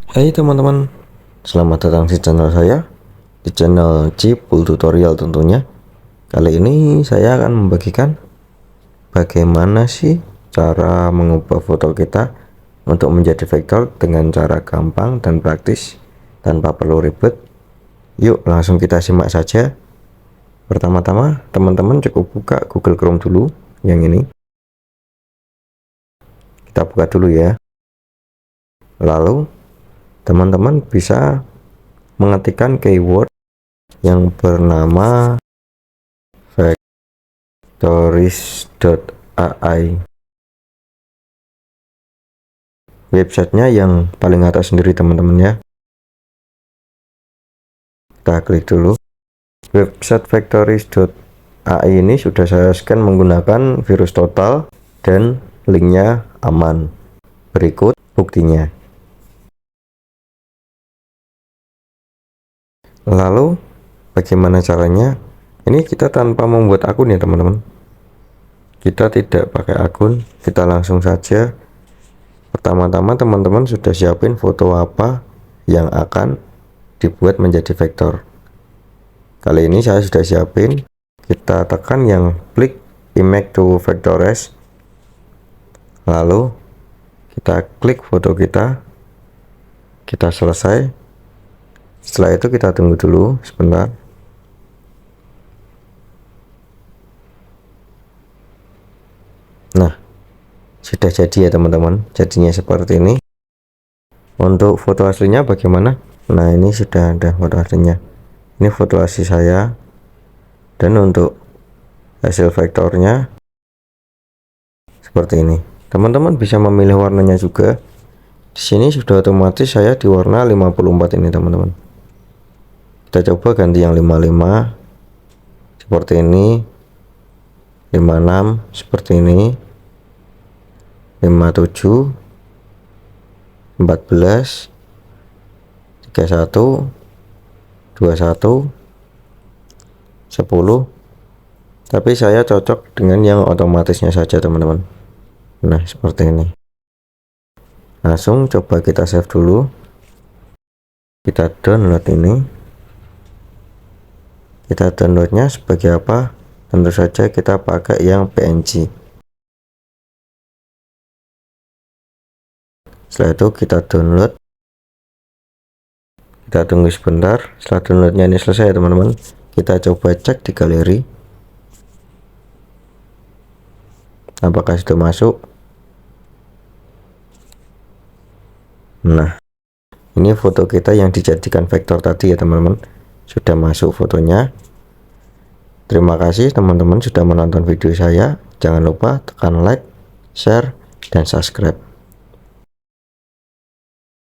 Hai teman-teman, selamat datang di channel saya, di channel Cipul Tutorial tentunya. Kali ini saya akan membagikan bagaimana sih cara mengubah foto kita untuk menjadi vektor dengan cara gampang dan praktis tanpa perlu ribet. Yuk langsung kita simak saja. Pertama-tama teman-teman cukup buka Google Chrome dulu, yang ini kita buka dulu ya. Lalu teman-teman bisa mengetikkan keyword yang bernama vectoris.ai. Websitenya yang paling atas sendiri teman-teman ya. Kita klik dulu. Website vectoris.ai ini sudah saya scan menggunakan virus total dan linknya aman. Berikut buktinya. Lalu bagaimana caranya? Ini kita tanpa membuat akun ya teman-teman. Kita tidak pakai akun, kita langsung saja. Pertama-tama teman-teman sudah siapin foto apa yang akan dibuat menjadi vektor. Kali ini saya sudah siapin. Kita tekan yang klik image to vectores. Lalu kita klik foto kita. Kita selesai. Setelah itu kita tunggu dulu sebentar. Nah, sudah jadi ya teman-teman. Jadinya seperti ini. Untuk foto aslinya bagaimana? Nah, ini sudah ada foto aslinya. Ini foto asli saya. Dan untuk hasil vektornya seperti ini. Teman-teman bisa memilih warnanya juga. Di sini sudah otomatis saya di warna 54 ini teman-teman. Kita coba ganti yang 55 seperti ini, 56 seperti ini, 57, 14, 31, 21, 10. Tapi saya cocok dengan yang otomatisnya saja teman-teman. Nah seperti ini. Langsung coba kita save dulu. Kita download ini. Kita downloadnya sebagai apa? Tentu saja kita pakai yang PNG. Setelah itu kita download. Kita tunggu sebentar. Setelah downloadnya ini selesai teman-teman, kita coba cek di galeri apakah sudah masuk. Nah, ini foto kita yang dijadikan vektor tadi ya teman-teman, sudah masuk fotonya. Terima kasih teman-teman sudah menonton video saya. Jangan lupa tekan like, share, dan subscribe.